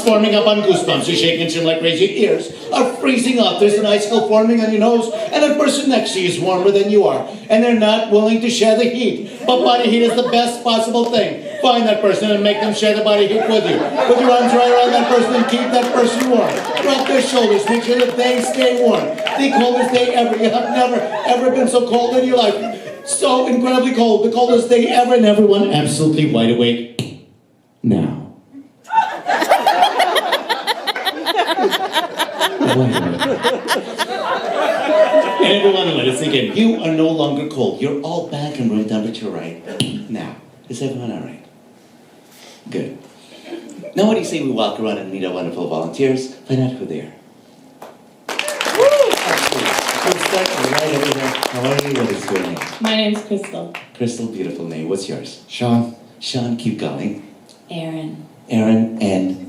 Forming up on goosebumps, you're shaking and like crazy. Your ears are freezing up. There's an icicle forming on your nose, and the person next to you is warmer than you are, and they're not willing to share the heat. But body heat is the best possible thing. Find that person and make them share the body heat with you. Put your arms right around that person and keep that person warm. Drop their shoulders. Make sure that they stay warm. The coldest day ever. You have never, ever been so cold in your life. So incredibly cold. The coldest day ever, and everyone absolutely wide awake now. And everyone, let us again. You are no longer cold. You're all back in room temperature right now. Is everyone all right? Good. Now what do you say we walk around and meet our wonderful volunteers? Find out who they are. We'll start right over there. How are you? What is your name? My name's Crystal. Crystal, beautiful name. What's yours? Sean. Sean, keep going. Aaron. Aaron and...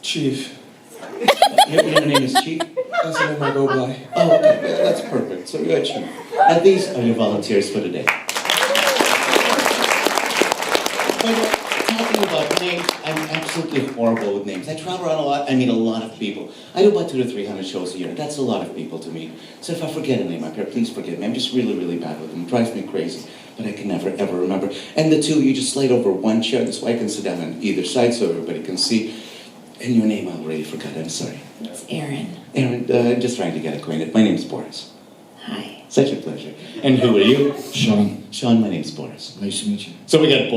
Chief. Your name is Chief? That's the name I go by. Oh, okay. Yeah, that's perfect. So you're a Chief. Now these are your volunteers for today. But talking about names, I'm absolutely horrible with names. I travel around a lot. I meet a lot of people. I do about 200 to 300 shows a year. That's a lot of people to meet. So if I forget a name up here, please forgive me. I'm just really, really bad with them. It drives me crazy. But I can never, ever remember. And the two, you just slide over one chair. This way I can sit down on either side so everybody can see. And your name I already forgot. I'm sorry. It's Aaron. Aaron, just trying to get acquainted. My name's Boris. Hi. Such a pleasure. And who are you? Sean. Sean, my name's Boris. Nice to meet you. So we got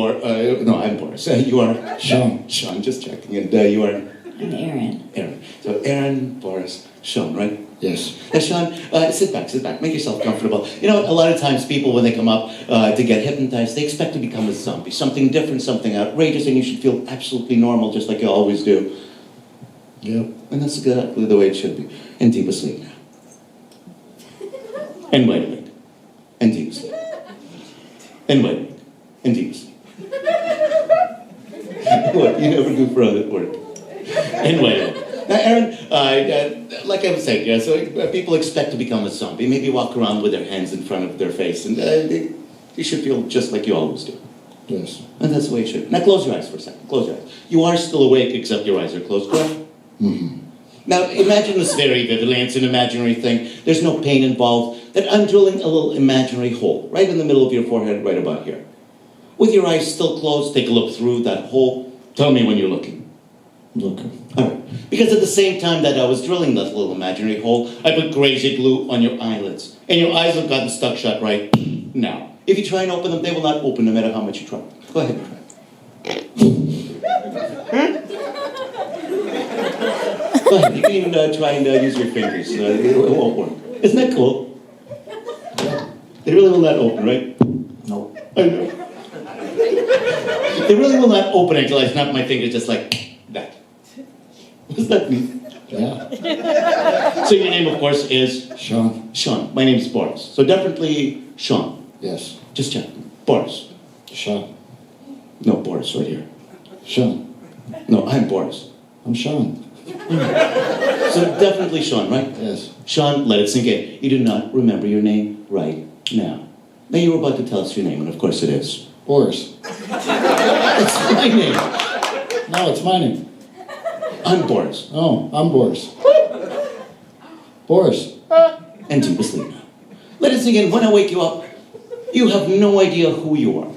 no, I'm Boris. You are? Sean. Sean, just checking. And you are? I'm Aaron. Aaron. So Aaron, Boris, Sean, right? Yes. Now, Sean, sit back. Make yourself comfortable. You know, a lot of times people, when they come up to get hypnotized, they expect to become a zombie. Something different, something outrageous, and you should feel absolutely normal, just like you always do. Yep. And that's exactly the way it should be. And deep asleep now. And wait a minute. And deep asleep. And wait a minute. And deep asleep. What? You never do for other work. And wait a minute. Now, Aaron, like I was saying, yeah, so people expect to become a zombie. Maybe walk around with their hands in front of their face, and you should feel just like you always do. Yes. And that's the way it should. Now, close your eyes for a second. Close your eyes. You are still awake, except your eyes are closed, correct? Mm-hmm. Now, imagine this very vividly. It's an imaginary thing. There's no pain involved. That I'm drilling a little imaginary hole right in the middle of your forehead, right about here. With your eyes still closed, take a look through that hole. Tell me when you're looking. Looking. All right. Because at the same time that I was drilling that little imaginary hole, I put crazy glue on your eyelids. And your eyes have gotten stuck shut right now. If you try and open them, they will not open no matter how much you try. Go ahead and try. Go ahead. You can even try and use your fingers. It won't work. Isn't that cool? They really will not open, right? No. I know. They really will not open until I snap my fingers just like that. What does that mean? Yeah. So your name, of course, is? Sean. Sean. My name is Boris. So definitely Sean. Yes. Just check. Boris. Sean. No, Boris, right here. Sean. No, I'm Boris. I'm Sean. So definitely Sean, right? Yes. Sean, let it sink in. You do not remember your name right now. Now you were about to tell us your name, and of course it is. Boris. It's my name. No, it's my name. I'm Boris. Oh, I'm Boris. Boris. And deep asleep now. Let it sink in. When I wake you up, you have no idea who you are,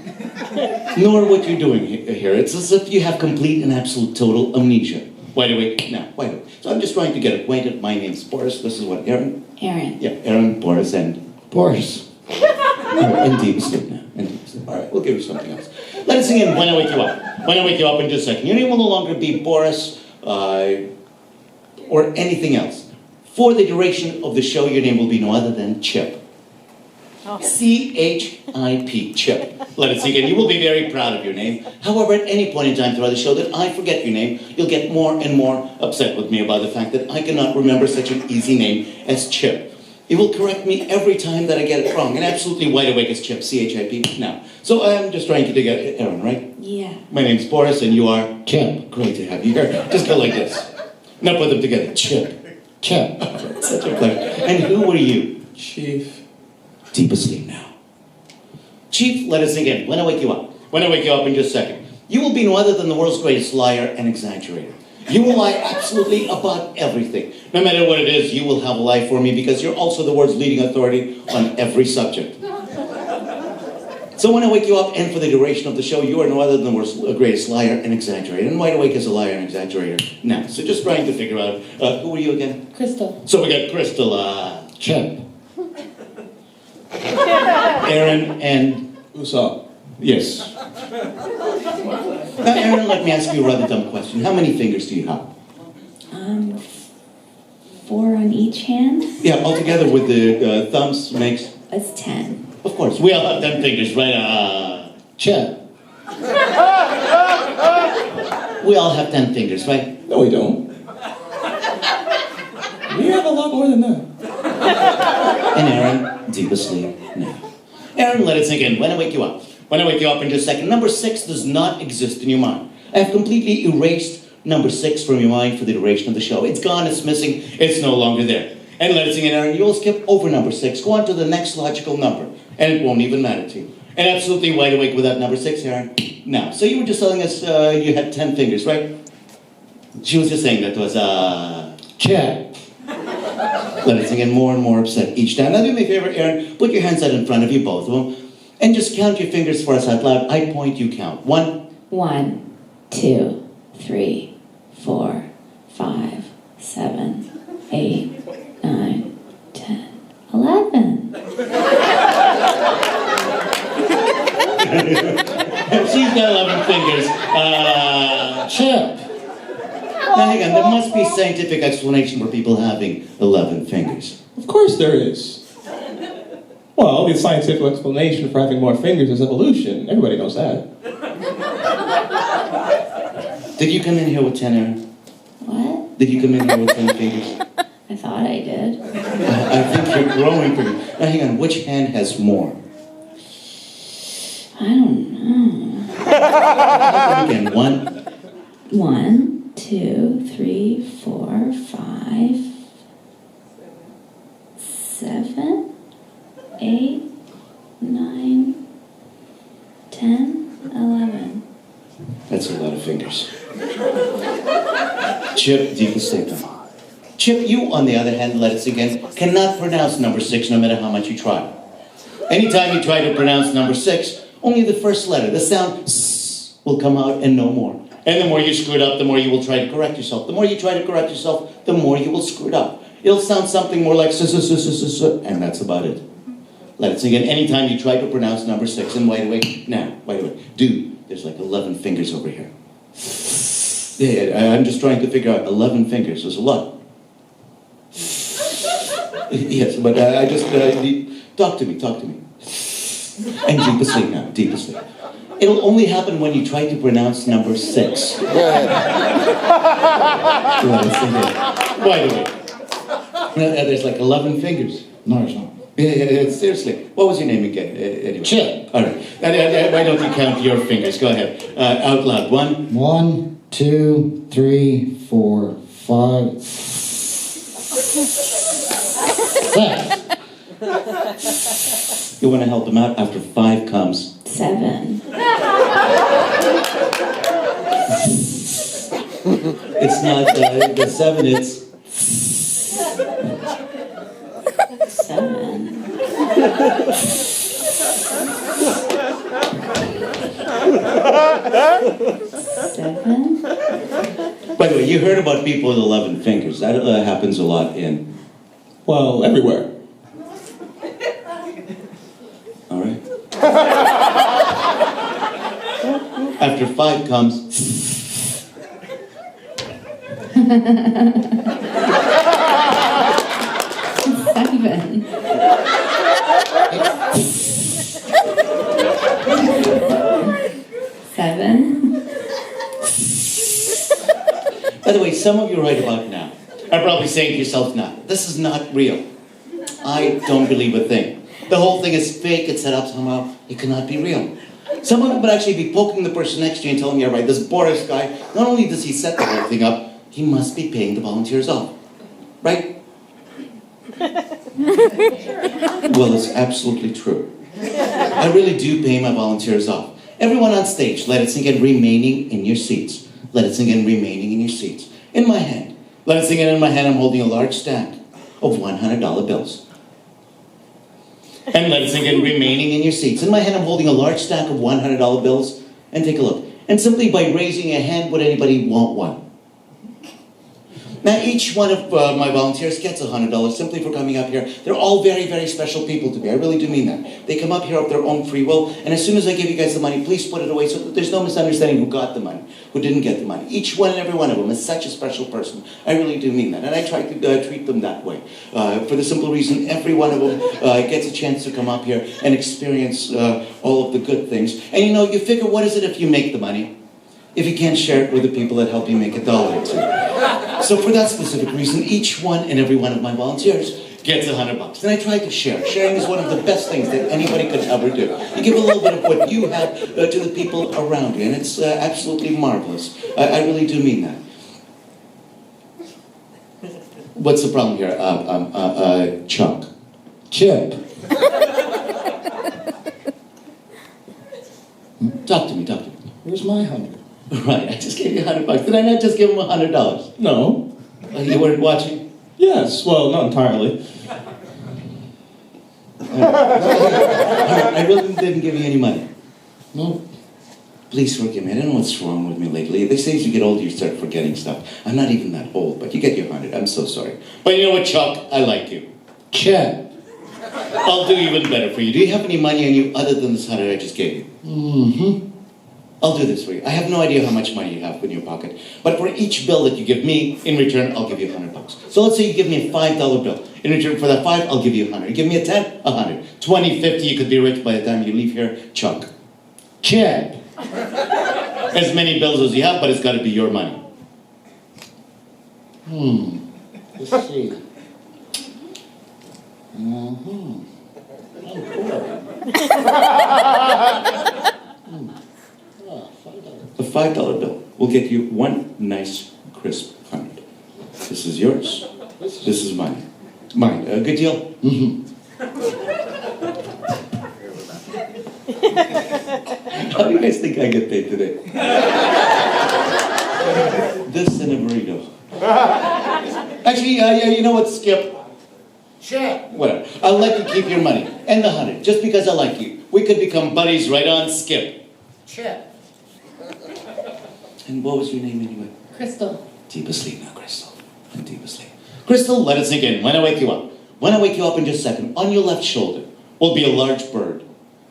nor what you're doing here. It's as if you have complete and absolute total amnesia. Wide awake now. Wide awake. So I'm just trying to get acquainted. My name's Boris. This is what, Aaron? Aaron. Yeah, Aaron, Boris, and... Boris. And deep asleep now. And deep asleep. All right, we'll give you something else. Let us sing in When I Wake You Up. When I Wake You Up in just a second. Your name will no longer be Boris or anything else. For the duration of the show, your name will be no other than Chip. Oh. C-H-I-P, Chip. Let it sink in. You will be very proud of your name. However, at any point in time throughout the show that I forget your name, you'll get more and more upset with me about the fact that I cannot remember such an easy name as Chip. You will correct me every time that I get it wrong. And absolutely wide awake as Chip, C-H-I-P, now. So I'm just trying to get Aaron, right? Yeah. My name's Boris, and you are? Chip. Great to have you here. Just go like this. Now put them together. Chip. Chip. Such a pleasure. And who were you? Chief. Deep asleep now. Chief, let us again. When I wake you up. When I wake you up in just a second. You will be no other than the world's greatest liar and exaggerator. You will lie absolutely about everything. No matter what it is, you will have a lie for me because you're also the world's leading authority on every subject. So when I wake you up and for the duration of the show, you are no other than the world's greatest liar and exaggerator. And Wide Awake is a liar and exaggerator now. So just trying to figure out, who are you again? Crystal. So we got Crystal, Chip. Aaron, and... Usopp. Yes. Now, Aaron, let me ask you a rather dumb question. How many fingers do you have? 4 on each hand. Yeah, altogether with the thumbs makes... That's 10. Of course, we all have 10 fingers, right? Chip. We all have 10 fingers, right? No, we don't. We have a lot more than that. And Aaron, deep asleep now. Aaron, let it sink in. When I wake you up. When I wake you up in just a second. Number 6 does not exist in your mind. I have completely erased number 6 from your mind for the duration of the show. It's gone, it's missing, it's no longer there. And let it sink in, Aaron, you'll skip over number 6. Go on to the next logical number. And it won't even matter to you. And absolutely wide awake without number 6, Aaron. Now, so you were just telling us you had 10 fingers, right? She was just saying that was, Chip. Let it sink in, more and more upset each time. Now do me a favor, Aaron. Put your hands out in front of you, both of them. And just count your fingers for us out loud. I point, you count. 1. 1, 2, 3, 4, 5, 7, 8, 9, 10, 11. She's got 11 fingers. Chip. Now hang on, there must be a scientific explanation for people having 11 fingers. Of course there is. Well, the scientific explanation for having more fingers is evolution. Everybody knows that. Did you come in here with 10, Aaron? What? Did you come in here with 10 fingers? I thought I did. I think you're growing fingers. Now hang on, which hand has more? I don't know. Again, 1. 1, 2, 3, 4, 5, 7, 8, 9, 10, 11. That's a lot of fingers. Chip, deep asleep now. Chip, you, on the other hand, let us again, cannot pronounce number 6 no matter how much you try. Anytime you try to pronounce number 6, only the first letter, the sound S, will come out and no more. And the more you screw it up, the more you will try to correct yourself. The more you try to correct yourself, the more you will screw it up. It'll sound something more like ss, and that's about it. Let it sink in. Anytime you try to pronounce number 6, and wide awake. Now, wide awake. Dude, there's like 11 fingers over here. Yeah, I'm just trying to figure out 11 fingers. There's a lot. Yes, but I just, talk to me. And deep asleep now, deep asleep. It'll only happen when you try to pronounce number 6. Let it sink in. Wide awake. There's like 11 fingers. No, there's not. Yeah, seriously. What was your name again? Anyway. Chip. All right. Why don't you count your fingers? Go ahead. Out loud. 1. 1, 2, 3, 4, 5, 6. You want to help him out? After 5 comes. 7. It's not the 7, it's... 7. 7. By the way, you heard about people with 11 fingers. That happens a lot in... Well, everywhere. All right. After 5 comes... 7. 7. By the way, some of you right about now are probably saying to yourself now, this is not real. I don't believe a thing. The whole thing is fake, it's set up somehow. It cannot be real. Some of them would actually be poking the person next to you and telling you, all right, this Boris guy, not only does he set the whole thing up, he must be paying the volunteers off. Right? Well, it's absolutely true. I really do pay my volunteers off. Everyone on stage, let it sink in, remaining in your seats. Let it sink in, remaining in your seats. In my hand. Let it sink in my hand, I'm holding a large stack of $100 bills. And let it sink in, remaining in your seats. In my hand, I'm holding a large stack of $100 bills. And take a look. And simply by raising a hand, would anybody want one? Now, each one of my volunteers gets $100 simply for coming up here. They're all very, very special people to me. I really do mean that. They come up here of their own free will, and as soon as I give you guys the money, please put it away so that there's no misunderstanding who got the money, who didn't get the money. Each one and every one of them is such a special person. I really do mean that, and I try to treat them that way. For the simple reason, every one of them gets a chance to come up here and experience all of the good things. And you know, you figure, what is it if you make the money? If you can't share it with the people that help you make $1 or $2. So for that specific reason, each one and every one of my volunteers gets $100. And I try to share. Sharing is one of the best things that anybody could ever do. You give a little bit of what you have to the people around you, and it's absolutely marvelous. I really do mean that. What's the problem here, Chuck? Chip. Talk to me. Where's my 100? Right, I just gave you $100. Did I not just give him $100? No. You weren't watching? Yes, well, not entirely. I really didn't give you any money. No. Please forgive me. I don't know what's wrong with me lately. They say as you get older, you start forgetting stuff. I'm not even that old, but you get your 100. I'm so sorry. But you know what, Chuck? I like you. Chip. I'll do even better for you. Do you have any money on you other than this 100 I just gave you? Mm-hmm. I'll do this for you. I have no idea how much money you have in your pocket, but for each bill that you give me, in return, I'll give you $100. So let's say you give me a $5 bill. In return for that 5, I'll give you 100. You give me a 10, 100. 20, 50, you could be rich by the time you leave here. Chuck. Chip. As many bills as you have, but it's got to be your money. Let's see. Mm-hmm. I'm poor. The $5 bill will get you one nice, crisp 100. This is yours. This is mine. Mine. A good deal? Mm-hmm. How do you guys think I get paid today? This and a burrito. Actually, you know what, Skip? Chip. Whatever. I'll let you keep your money and the 100, just because I like you. We could become buddies right on, Skip. Chip. And what was your name anyway? Crystal. Deep asleep now, Crystal. And deep asleep. Crystal, let it sink in. When I wake you up. When I wake you up in just a second, on your left shoulder will be a large bird.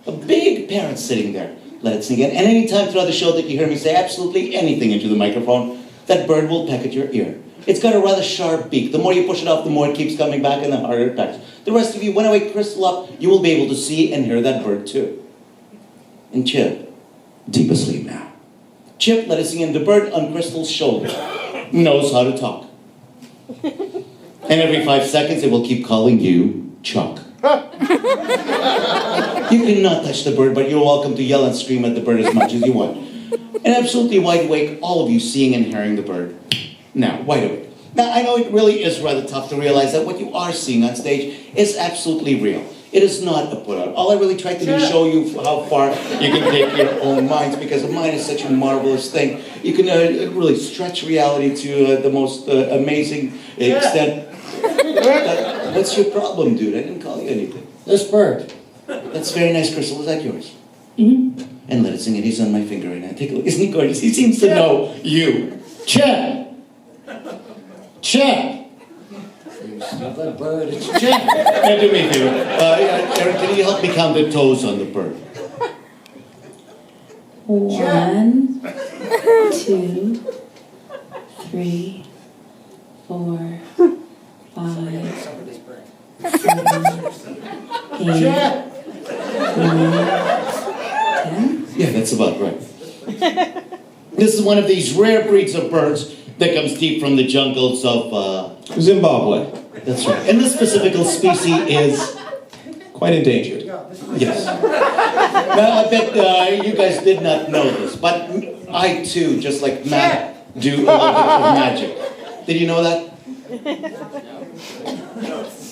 A big parrot sitting there. Let it sink in. And any time throughout the show that you hear me say absolutely anything into the microphone, that bird will peck at your ear. It's got a rather sharp beak. The more you push it off, the more it keeps coming back and the harder it pecks. The rest of you, when I wake Crystal up, you will be able to see and hear that bird too. And Chip, deep asleep now. Chip, let it sink in. The bird on Crystal's shoulder knows how to talk. And every 5 seconds, it will keep calling you Chuck. You cannot touch the bird, but you're welcome to yell and scream at the bird as much as you want. And absolutely wide awake, all of you seeing and hearing the bird. Now, wide awake. Now, I know it really is rather tough to realize that what you are seeing on stage is absolutely real. It is not a put-on. All I really tried to do is show you how far you can take your own minds, because a mind is such a marvelous thing. You can really stretch reality to the most amazing extent. What's your problem, dude? I didn't call you anything. This bird. That's very nice, Crystal. Is that yours? Mm-hmm. And let it sing it. He's on my finger right now. Take a look. Isn't he gorgeous? He seems to know you. Chip. Chip. You stupid bird. It's Chip. Now do me a favor. Eric, can you help me count the toes on the bird? 1, 2, 3, 4, 5, 7, 8, 9, 10. Yeah, that's about right. This is one of these rare breeds of birds that comes deep from the jungles of, Zimbabwe. That's right. And this specific species is... Quite endangered. Yes. Now, I bet you guys did not know this, but I too, just like Matt, do a little bit of magic. Did you know that?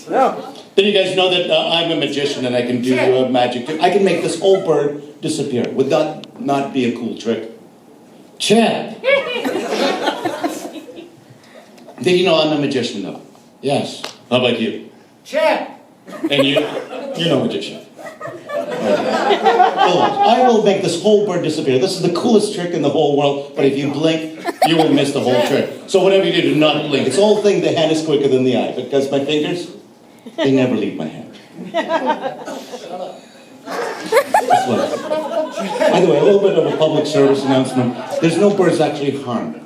No. Then you guys know that I'm a magician and I can do magic too. I can make this whole bird disappear. Would that not be a cool trick? Check. Did you know I'm a magician though? Yes. How about you? Check. And you? You're no magician. I will make this whole bird disappear. This is the coolest trick in the whole world, but if you blink, you will miss the whole trick. So whatever you do not blink. It's the whole thing, the hand is quicker than the eye, because my fingers, they never leave my hand. That's what. By the way, a little bit of a public service announcement. There's no birds actually harmed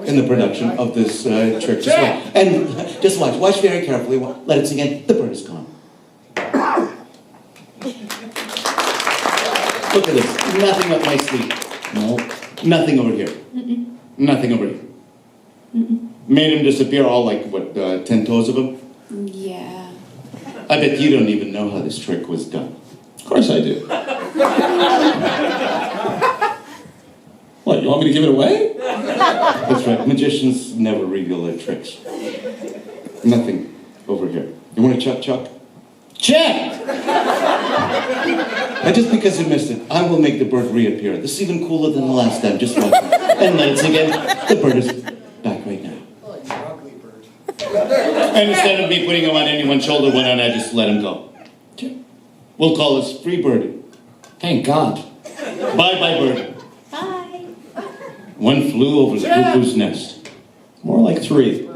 in the production of this trick. Just watch. And just watch. Watch very carefully. Let it sink in. The bird is gone. Look at this. Nothing up my sleeve. No. Nothing over here. Nothing over here. Made him disappear all like, what, 10 toes of him? Yeah. I bet you don't even know how this trick was done. Of course I do. What, you want me to give it away? That's right. Magicians never reveal their tricks. Nothing over here. You want to chuck? Check. And just because you missed it, I will make the bird reappear. This is even cooler than the last time. Just watch it. And then it's again. The bird is back right now. And instead of me putting him on anyone's shoulder, why don't I just let him go? We'll call this Free Birdie. Thank God. Bye-bye, bird. Bye. One flew over the cuckoo's nest. More like 3.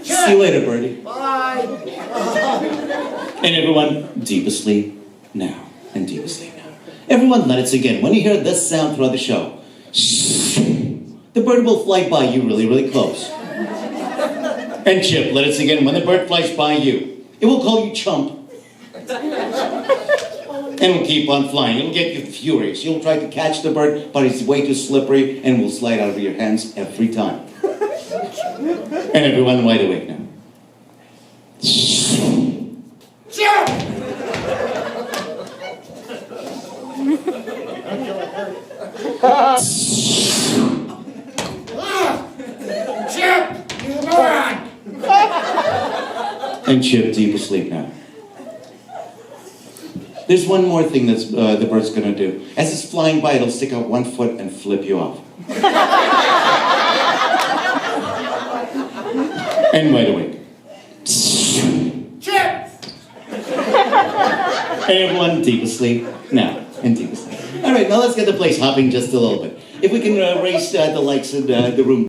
See you later, birdie. Bye. And everyone, deep asleep now. And deep asleep now. Everyone, let it sink in. When you hear this sound throughout the show, the bird will fly by you really, really close. And Chip, let it sink in. When the bird flies by you, it will call you chump. And will keep on flying. It'll get you furious. You'll try to catch the bird, but it's way too slippery and will slide out of your hands every time. And everyone wide awake now. Check. Chip, you moron! And Chip, deep asleep now. There's one more thing that's the bird's gonna do. As it's flying by, it'll stick out one foot and flip you off. And wide awake. Chip! And everyone deep asleep now. And deep asleep. All right, now let's get the place hopping just a little bit. If we can raise the lights in the room.